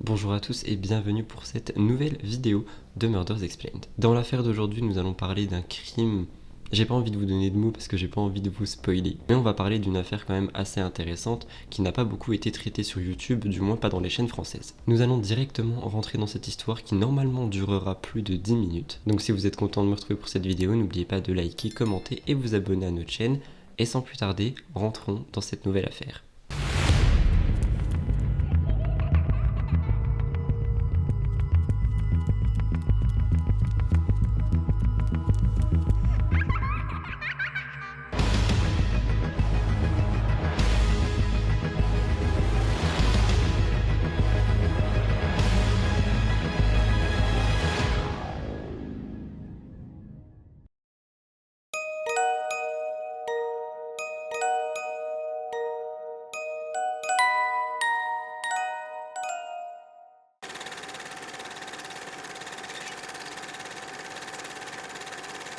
Bonjour à tous et bienvenue pour cette nouvelle vidéo de Murders Explained. Dans l'affaire d'aujourd'hui, nous allons parler d'un crime. J'ai pas envie de vous donner de mots parce que j'ai pas envie de vous spoiler. Mais on va parler d'une affaire quand même assez intéressante qui n'a pas beaucoup été traitée sur YouTube, du moins pas dans les chaînes françaises. Nous allons directement rentrer dans cette histoire qui normalement durera plus de 10 minutes. Donc si vous êtes content de me retrouver pour cette vidéo, n'oubliez pas de liker, commenter et vous abonner à notre chaîne. Et sans plus tarder, rentrons dans cette nouvelle affaire.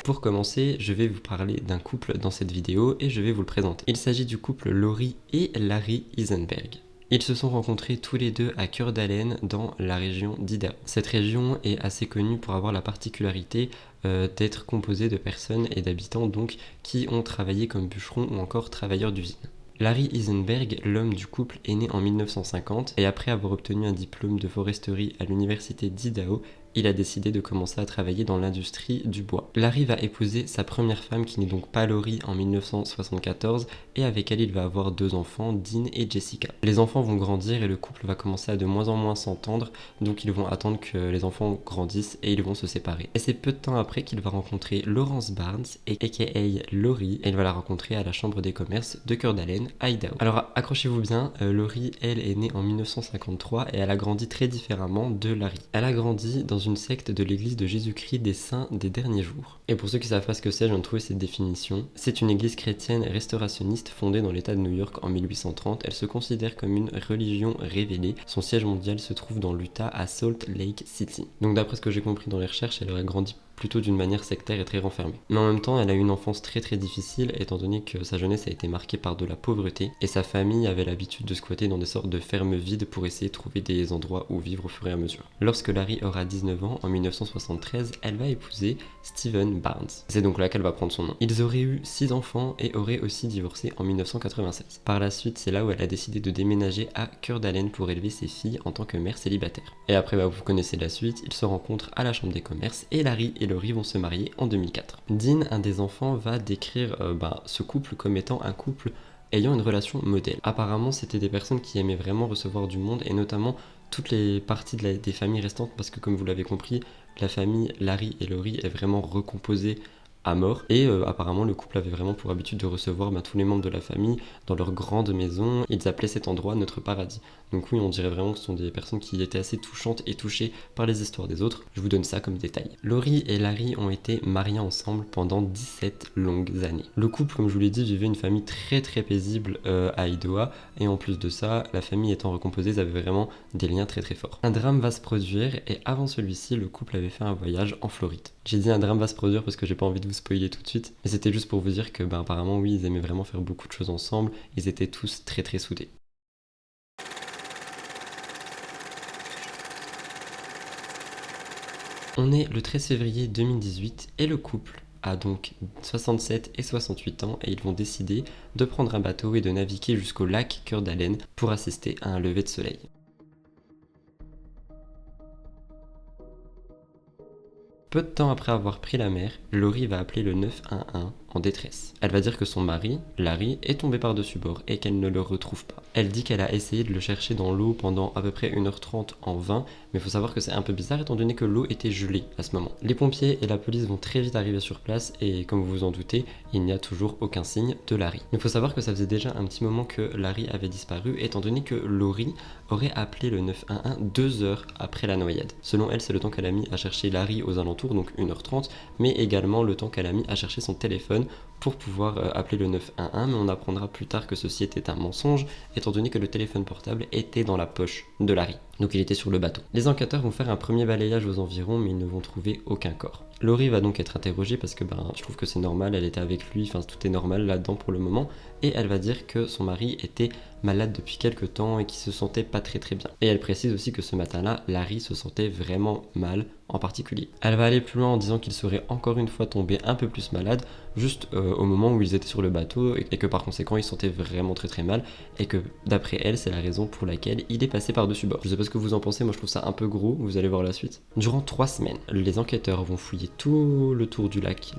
Pour commencer, je vais vous parler d'un couple dans cette vidéo et je vais vous le présenter. Il s'agit du couple Laurie et Larry Eisenberg. Ils se sont rencontrés tous les deux à Coeur d'Alene dans la région d'Idaho. Cette région est assez connue pour avoir la particularité d'être composée de personnes et d'habitants donc qui ont travaillé comme bûcherons ou encore travailleurs d'usine. Larry Eisenberg, l'homme du couple, est né en 1950 et après avoir obtenu un diplôme de foresterie à l'université d'Idaho, il a décidé de commencer à travailler dans l'industrie du bois. Larry va épouser sa première femme qui n'est donc pas Laurie en 1974 et avec elle il va avoir deux enfants, Dean et Jessica. Les enfants vont grandir et le couple va commencer à de moins en moins s'entendre, donc ils vont attendre que les enfants grandissent et ils vont se séparer. Et c'est peu de temps après qu'il va rencontrer Laurence Barnes, aka Laurie, et il va la rencontrer à la chambre des commerces de Coeur d'Alene, à Idaho. Alors accrochez-vous bien, Laurie, elle, est née en 1953 et elle a grandi très différemment de Larry. Elle a grandi dans une secte de l'église de Jésus-Christ des Saints des Derniers Jours. Et pour ceux qui savent pas ce que c'est, je viens de trouver cette définition. C'est une église chrétienne restaurationniste fondée dans l'état de New York en 1830. Elle se considère comme une religion révélée. Son siège mondial se trouve dans l'Utah à Salt Lake City. Donc d'après ce que j'ai compris dans les recherches, elle aurait grandi plutôt d'une manière sectaire et très renfermée. Mais en même temps, elle a eu une enfance très difficile étant donné que sa jeunesse a été marquée par de la pauvreté et sa famille avait l'habitude de squatter dans des sortes de fermes vides pour essayer de trouver des endroits où vivre au fur et à mesure. Lorsque Larry aura 19 ans, en 1973, elle va épouser Steven Barnes. C'est donc là qu'elle va prendre son nom. Ils auraient eu 6 enfants et auraient aussi divorcé en 1996. Par la suite, c'est là où elle a décidé de déménager à Coeur d'Alene pour élever ses filles en tant que mère célibataire. Et après, vous connaissez la suite, ils se rencontrent à la chambre des commerces et Larry et Laurie vont se marier en 2004. Dean, un des enfants, va décrire ce couple comme étant un couple ayant une relation modèle. Apparemment, c'était des personnes qui aimaient vraiment recevoir du monde et notamment toutes les parties des familles restantes parce que comme vous l'avez compris, la famille Larry et Laurie est vraiment recomposée à mort et apparemment le couple avait vraiment pour habitude de recevoir tous les membres de la famille dans leur grande maison. Ils appelaient cet endroit notre paradis. Donc oui, on dirait vraiment que ce sont des personnes qui étaient assez touchantes et touchées par les histoires des autres. Je vous donne ça comme détail. Laurie et Larry ont été mariés ensemble pendant 17 longues années. Le couple, comme je vous l'ai dit, vivait une famille très paisible à Idaho et en plus de ça, la famille étant recomposée, ils avaient vraiment des liens très forts. Un drame va se produire et avant celui-ci, le couple avait fait un voyage en Floride. J'ai dit un drame va se produire parce que j'ai pas envie de vous spoiler tout de suite, mais c'était juste pour vous dire que apparemment oui, ils aimaient vraiment faire beaucoup de choses ensemble, ils étaient tous très soudés. On est le 13 février 2018 et le couple a donc 67 et 68 ans et ils vont décider de prendre un bateau et de naviguer jusqu'au lac Coeur d'Alene pour assister à un lever de soleil. Peu de temps après avoir pris la mer, Laurie va appeler le 911 en détresse. Elle va dire que son mari, Larry, est tombé par-dessus bord et qu'elle ne le retrouve pas. Elle dit qu'elle a essayé de le chercher dans l'eau pendant à peu près 1h30 en vain, mais il faut savoir que c'est un peu bizarre étant donné que l'eau était gelée à ce moment. Les pompiers et la police vont très vite arriver sur place et comme vous vous en doutez, il n'y a toujours aucun signe de Larry. Il faut savoir que ça faisait déjà un petit moment que Larry avait disparu étant donné que Laurie aurait appelé le 911 2 heures après la noyade. Selon elle, c'est le temps qu'elle a mis à chercher Larry aux alentours, donc 1h30, mais également le temps qu'elle a mis à chercher son téléphone pour pouvoir appeler le 911, mais on apprendra plus tard que ceci était un mensonge, étant donné que le téléphone portable était dans la poche de Larry. Donc il était sur le bateau. Les enquêteurs vont faire un premier balayage aux environs, mais ils ne vont trouver aucun corps. Laurie va donc être interrogée parce que je trouve que c'est normal, elle était avec lui, enfin tout est normal là-dedans pour le moment, et elle va dire que son mari était malade depuis quelques temps et qu'il se sentait pas très bien. Et elle précise aussi que ce matin-là, Larry se sentait vraiment mal en particulier. Elle va aller plus loin en disant qu'il serait encore une fois tombé un peu plus malade, juste au moment où ils étaient sur le bateau, et que par conséquent il se sentait vraiment très mal, et que d'après elle, c'est la raison pour laquelle il est passé par-dessus bord. Je sais pas ce que vous en pensez, moi je trouve ça un peu gros, vous allez voir la suite. Durant 3 semaines, les enquêteurs vont fouiller tout le tour du lac,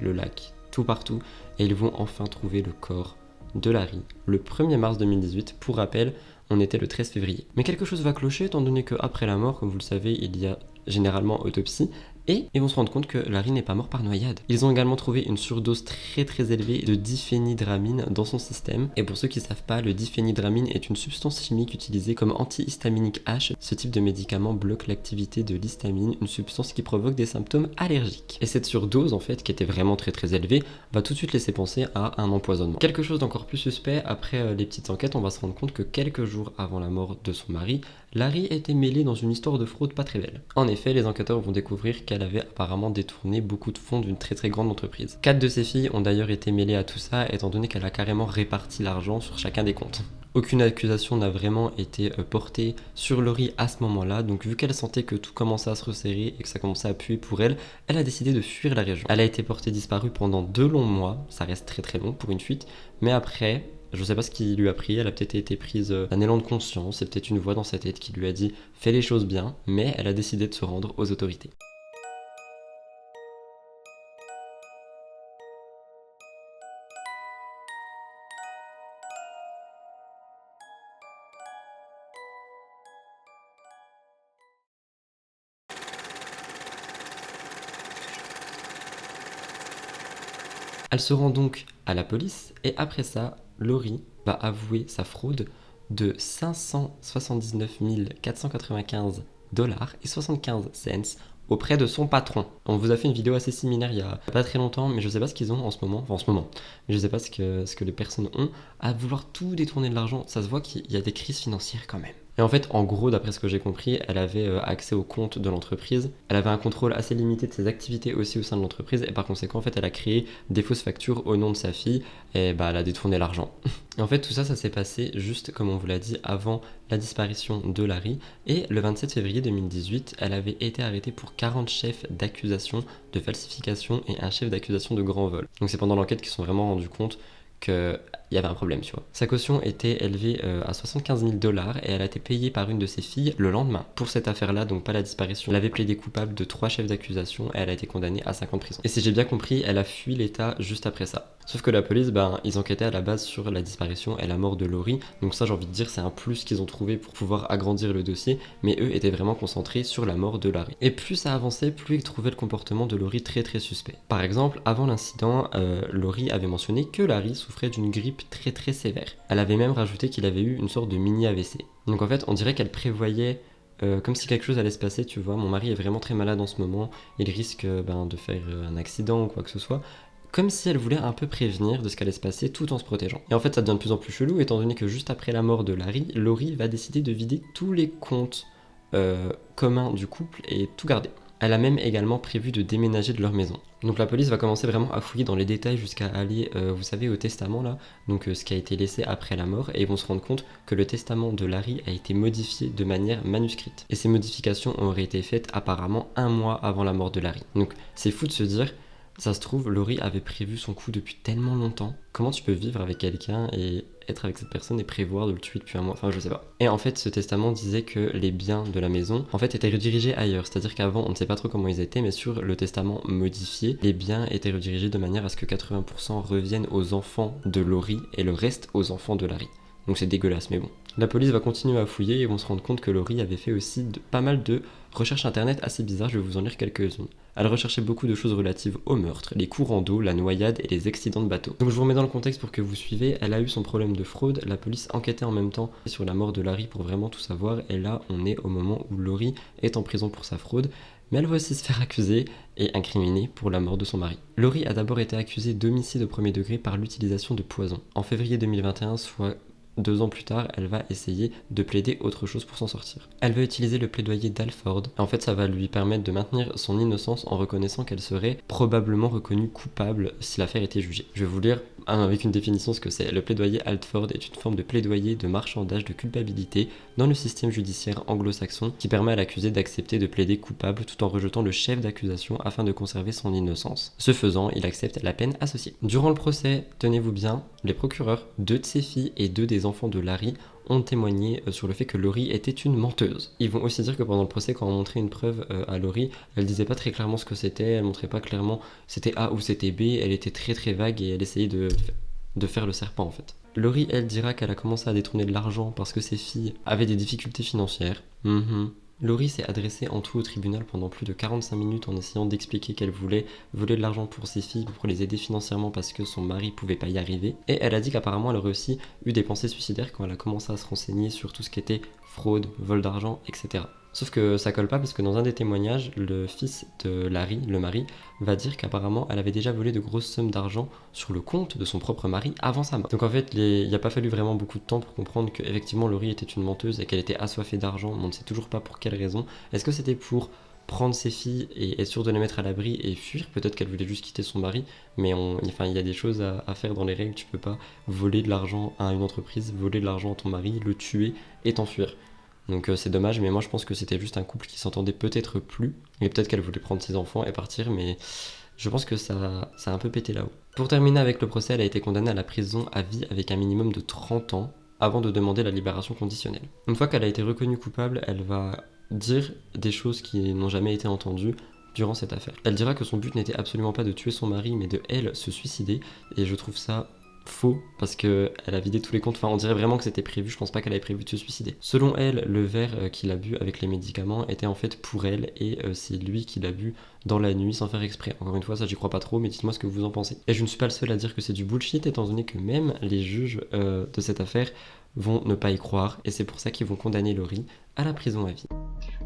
tout partout, et ils vont enfin trouver le corps de Larry le 1er mars 2018. Pour rappel, on était le 13 février. Mais quelque chose va clocher étant donné qu'après la mort, comme vous le savez, il y a généralement autopsie, et ils vont se rendre compte que Larry n'est pas mort par noyade. Ils ont également trouvé une surdose très élevée de diphénidramine dans son système. Et pour ceux qui ne savent pas, le diphénidramine est une substance chimique utilisée comme antihistaminique H. Ce type de médicament bloque l'activité de l'histamine, une substance qui provoque des symptômes allergiques. Et cette surdose, en fait, qui était vraiment très élevée, va tout de suite laisser penser à un empoisonnement. Quelque chose d'encore plus suspect, après les petites enquêtes, on va se rendre compte que quelques jours avant la mort de son mari, Larry était mêlé dans une histoire de fraude pas très belle. En effet, les enquêteurs vont découvrir qu'elle avait apparemment détourné beaucoup de fonds d'une très grande entreprise. 4 de ses filles ont d'ailleurs été mêlées à tout ça, étant donné qu'elle a carrément réparti l'argent sur chacun des comptes. Aucune accusation n'a vraiment été portée sur Laurie à ce moment-là, donc vu qu'elle sentait que tout commençait à se resserrer et que ça commençait à puer pour elle, elle a décidé de fuir la région. Elle a été portée disparue pendant 2 longs mois, ça reste très long pour une fuite, mais après, je sais pas ce qui lui a pris, elle a peut-être été prise d'un élan de conscience, c'est peut-être une voix dans sa tête qui lui a dit « fais les choses bien », mais elle a décidé de se rendre aux autorités. Elle se rend donc à la police et après ça, Laurie va avouer sa fraude de 579 495 $ et 75 cents auprès de son patron. On vous a fait une vidéo assez similaire il y a pas très longtemps, mais je sais pas ce qu'ils ont en ce moment, mais je sais pas ce que les personnes ont à vouloir tout détourner de l'argent. Ça se voit qu'il y a des crises financières quand même. Et en fait, en gros, d'après ce que j'ai compris, elle avait accès au compte de l'entreprise, elle avait un contrôle assez limité de ses activités aussi au sein de l'entreprise, et par conséquent, en fait, elle a créé des fausses factures au nom de sa fille, et elle a détourné l'argent. Et en fait, tout ça, ça s'est passé juste, comme on vous l'a dit, avant la disparition de Larry, et le 27 février 2018, elle avait été arrêtée pour 40 chefs d'accusation de falsification et un chef d'accusation de grand vol. Donc c'est pendant l'enquête qu'ils se sont vraiment rendus compte qu'il y avait un problème, tu vois. Sa caution était élevée à 75 000 $ et elle a été payée par une de ses filles le lendemain. Pour cette affaire-là, donc pas la disparition, elle avait plaidé coupable de 3 chefs d'accusation et elle a été condamnée à 5 ans de prison. Et si j'ai bien compris, elle a fui l'État juste après ça. Sauf que la police, ils enquêtaient à la base sur la disparition et la mort de Laurie, donc ça j'ai envie de dire c'est un plus qu'ils ont trouvé pour pouvoir agrandir le dossier, mais eux étaient vraiment concentrés sur la mort de Larry. Et plus ça avançait, plus ils trouvaient le comportement de Laurie très suspect. Par exemple, avant l'incident, Laurie avait mentionné que Larry souffrait d'une grippe très sévère. Elle avait même rajouté qu'il avait eu une sorte de mini AVC. Donc en fait, on dirait qu'elle prévoyait comme si quelque chose allait se passer, tu vois, mon mari est vraiment très malade en ce moment, il risque de faire un accident ou quoi que ce soit. Comme si elle voulait un peu prévenir de ce qu'allait se passer tout en se protégeant. Et en fait, ça devient de plus en plus chelou, étant donné que juste après la mort de Larry, Laurie va décider de vider tous les comptes communs du couple et tout garder. Elle a même également prévu de déménager de leur maison. Donc la police va commencer vraiment à fouiller dans les détails jusqu'à aller, vous savez, au testament là, donc ce qui a été laissé après la mort, et ils vont se rendre compte que le testament de Larry a été modifié de manière manuscrite. Et ces modifications auraient été faites apparemment 1 mois avant la mort de Larry. Donc c'est fou de se dire, ça se trouve, Laurie avait prévu son coup depuis tellement longtemps. Comment tu peux vivre avec quelqu'un et être avec cette personne et prévoir de le tuer depuis 1 mois? Enfin, je sais pas. Et en fait, ce testament disait que les biens de la maison, en fait, étaient redirigés ailleurs. C'est-à-dire qu'avant, on ne sait pas trop comment ils étaient, mais sur le testament modifié, les biens étaient redirigés de manière à ce que 80% reviennent aux enfants de Laurie et le reste aux enfants de Larry. Donc c'est dégueulasse, mais bon. La police va continuer à fouiller et vont se rendre compte que Laurie avait fait aussi pas mal de recherches internet assez bizarres, je vais vous en lire quelques-unes. Elle recherchait beaucoup de choses relatives au meurtre, les courants d'eau, la noyade et les accidents de bateau. Donc je vous remets dans le contexte pour que vous suivez, elle a eu son problème de fraude, la police enquêtait en même temps sur la mort de Larry pour vraiment tout savoir, et là on est au moment où Laurie est en prison pour sa fraude, mais elle va aussi se faire accuser et incriminée pour la mort de son mari. Laurie a d'abord été accusée d'homicide au premier degré par l'utilisation de poison. En février 2021, soit 2 ans plus tard, elle va essayer de plaider autre chose pour s'en sortir. Elle va utiliser le plaidoyer d'Alford. En fait, ça va lui permettre de maintenir son innocence en reconnaissant qu'elle serait probablement reconnue coupable si l'affaire était jugée. Je vais vous lire avec une définition ce que c'est. Le plaidoyer Alford est une forme de plaidoyer de marchandage de culpabilité dans le système judiciaire anglo-saxon qui permet à l'accusé d'accepter de plaider coupable tout en rejetant le chef d'accusation afin de conserver son innocence. Ce faisant, il accepte la peine associée. Durant le procès, tenez-vous bien, les procureurs, 2 de ses filles et 2 des enfants de Larry ont témoigné sur le fait que Laurie était une menteuse. Ils vont aussi dire que pendant le procès, quand on montrait une preuve à Laurie, elle disait pas très clairement ce que c'était, elle montrait pas clairement c'était A ou c'était B, elle était très très vague et elle essayait de faire le serpent en fait. Laurie, elle dira qu'elle a commencé à détourner de l'argent parce que ses filles avaient des difficultés financières. Laurie s'est adressée en tout au tribunal pendant plus de 45 minutes en essayant d'expliquer qu'elle voulait voler de l'argent pour ses filles, pour les aider financièrement parce que son mari pouvait pas y arriver. Et elle a dit qu'apparemment elle aurait aussi eu des pensées suicidaires quand elle a commencé à se renseigner sur tout ce qui était fraude, vol d'argent, etc. Sauf que ça colle pas parce que dans un des témoignages, le fils de Larry, le mari, va dire qu'apparemment elle avait déjà volé de grosses sommes d'argent sur le compte de son propre mari avant sa mort. Donc en fait, il n'y a pas fallu vraiment beaucoup de temps pour comprendre qu'effectivement Laurie était une menteuse et qu'elle était assoiffée d'argent, mais on ne sait toujours pas pour quelle raison. Est-ce que c'était pour prendre ses filles et être sûr de les mettre à l'abri et fuir? Peut-être qu'elle voulait juste quitter son mari, mais il y a des choses à faire dans les règles. Tu peux pas voler de l'argent à une entreprise, voler de l'argent à ton mari, le tuer et t'enfuir. Donc c'est dommage, mais moi je pense que c'était juste un couple qui s'entendait peut-être plus, et peut-être qu'elle voulait prendre ses enfants et partir, mais je pense que ça a un peu pété là-haut. Pour terminer avec le procès, elle a été condamnée à la prison à vie avec un minimum de 30 ans avant de demander la libération conditionnelle. Une fois qu'elle a été reconnue coupable, elle va dire des choses qui n'ont jamais été entendues durant cette affaire. Elle dira que son but n'était absolument pas de tuer son mari, mais de elle se suicider, et je trouve ça faux parce qu'elle a vidé tous les comptes, enfin on dirait vraiment que c'était prévu, je pense pas qu'elle avait prévu de se suicider. Selon elle, le verre qu'il a bu avec les médicaments était en fait pour elle et c'est lui qui l'a bu dans la nuit sans faire exprès. Encore une fois, ça j'y crois pas trop, mais dites-moi ce que vous en pensez. Et je ne suis pas le seul à dire que c'est du bullshit étant donné que même les juges de cette affaire vont ne pas y croire et c'est pour ça qu'ils vont condamner Laurie à la prison à vie.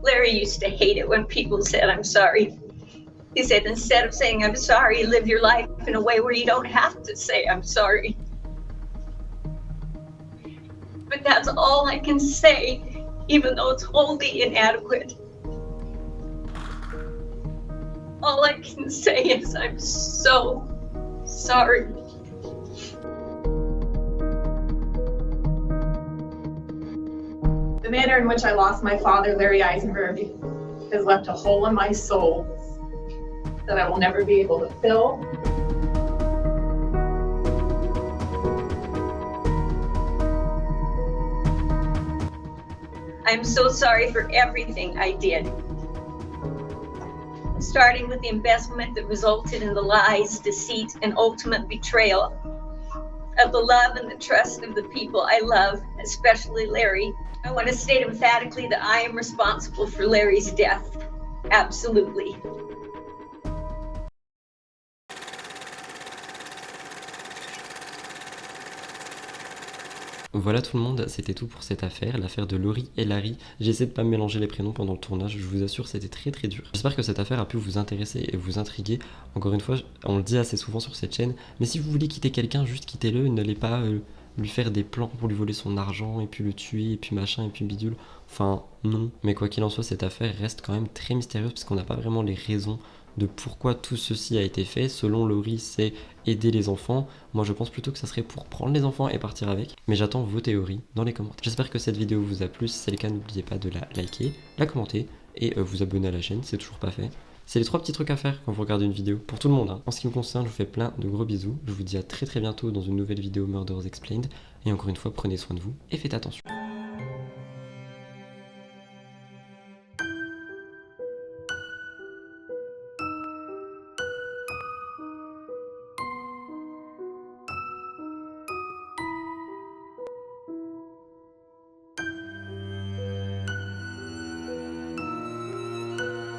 Larry used to hate it when people said I'm sorry. He said, instead of saying I'm sorry, live your life in a way where you don't have to say I'm sorry. But that's all I can say, even though it's wholly inadequate. All I can say is I'm so sorry. The manner in which I lost my father, Larry Eisenberg, has left a hole in my soul that I will never be able to fill. I'm so sorry for everything I did. Starting with the embezzlement that resulted in the lies, deceit, and ultimate betrayal of the love and the trust of the people I love, especially Larry. I want to state emphatically that I am responsible for Larry's death. Absolutely. Voilà tout le monde, c'était tout pour cette affaire, l'affaire de Laurie et Larry. J'ai essayé de pas me mélanger les prénoms pendant le tournage, je vous assure c'était très très dur. J'espère que cette affaire a pu vous intéresser et vous intriguer. Encore une fois, on le dit assez souvent sur cette chaîne, mais si vous voulez quitter quelqu'un, juste quittez-le, n'allez pas lui faire des plans pour lui voler son argent et puis le tuer et puis machin et puis bidule. Enfin non, mais quoi qu'il en soit, cette affaire reste quand même très mystérieuse parce qu'on n'a pas vraiment les raisons de pourquoi tout ceci a été fait. Selon Laurie, c'est aider les enfants. Moi je pense plutôt que ça serait pour prendre les enfants et partir avec. Mais j'attends vos théories dans les commentaires. J'espère que cette vidéo vous a plu. Si c'est le cas, n'oubliez pas de la liker, la commenter et vous abonner à la chaîne, c'est toujours pas fait. C'est les 3 petits trucs à faire quand vous regardez une vidéo, pour tout le monde. En ce qui me concerne, je vous fais plein de gros bisous. Je vous dis à très très bientôt dans une nouvelle vidéo Murders Explained. Et encore une fois, prenez soin de vous et faites attention.